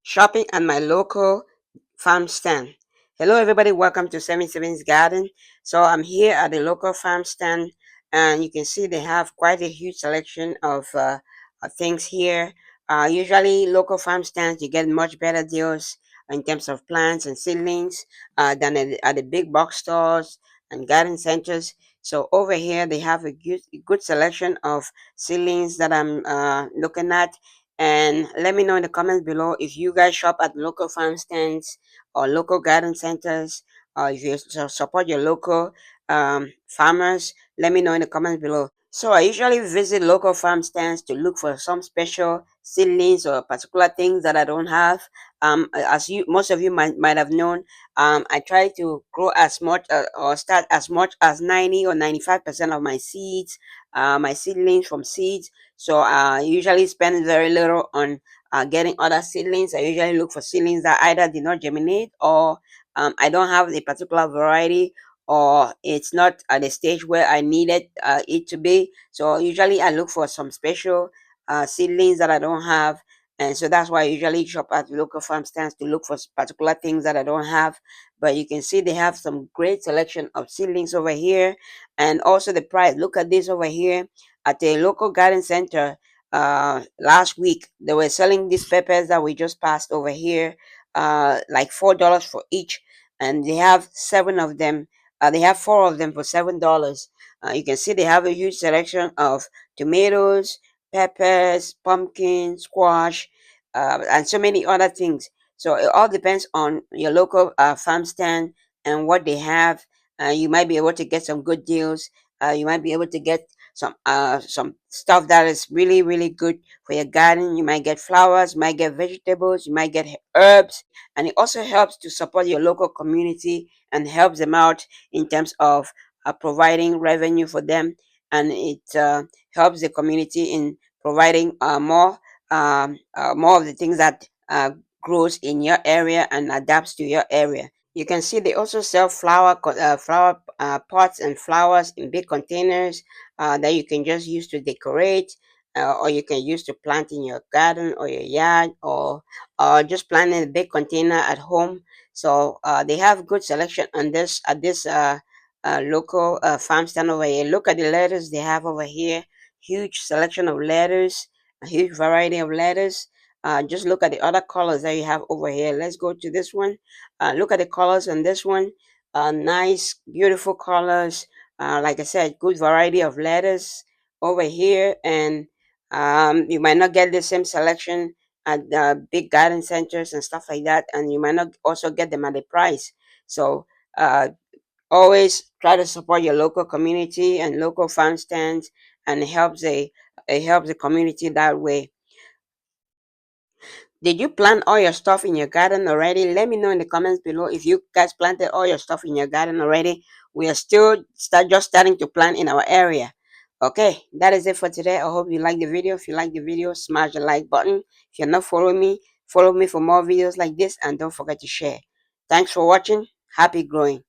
shopping at my local farm stand. Hello, everybody. Welcome to 77's Garden. So I'm here at the local farm stand, and you can see they have quite a huge selection of things here. Usually, local farm stands you get much better deals in terms of plants and seedlings than at the big box stores and garden centers. So over here, they have a good selection of seedlings that I'm looking at, and let me know in the comments below if you guys shop at local farm stands or local garden centers, or if you support your local farmers. Let me know in the comments below. So I usually visit local farm stands to look for some special seedlings or particular things that I don't have. As you, most of you might have known, I try to grow as much or start as much as 90 or 95% of my seeds, my seedlings from seeds. So I usually spend very little on getting other seedlings. I usually look for seedlings that either did not germinate, or I don't have a particular variety, or it's not at the stage where I needed it to be. So usually I look for some special seedlings that I don't have. And so that's why I usually shop at local farm stands to look for particular things that I don't have. But you can see they have some great selection of seedlings over here, and also the price. Look at this over here at a local garden center. Last week they were selling these peppers that we just passed over here, like $4 for each, and they have seven of them. They have four of them for $7. You can see they have a huge selection of tomatoes, peppers, pumpkin, squash, and so many other things. So it all depends on your local farm stand and what they have. You might be able to get some good deals. You might be able to get some stuff that is really good for your garden. You might get flowers, you might get vegetables, you might get herbs, and it also helps to support your local community and helps them out in terms of providing revenue for them, and it helps the community in providing more of the things that grows in your area and adapts to your area. You can see they also sell flower pots and flowers in big containers that you can just use to decorate, or you can use to plant in your garden or your yard, or just plant in a big container at home. So they have good selection on this at this local farm stand over here. Look at the lettuce they have over here. Huge selection of lettuce, a huge variety of lettuce. Just look at the other colors that you have over here. Let's go to this one. Look at the colors on this one. Nice, beautiful colors. Like I said, good variety of lettuce over here, and you might not get the same selection at big garden centers and stuff like that, and you might not also get them at the price. So uh, always try to support your local community and local farm stands, and it helps the community that way. Did you plant all your stuff in your garden already? Let me know in the comments below if you guys planted all your stuff in your garden already. We are still just starting to plant in our area. Okay, that is it for today. I hope you like the video. If you like the video, smash the like button. If you're not following me, follow me for more videos like this, and don't forget to share. Thanks for watching. Happy growing.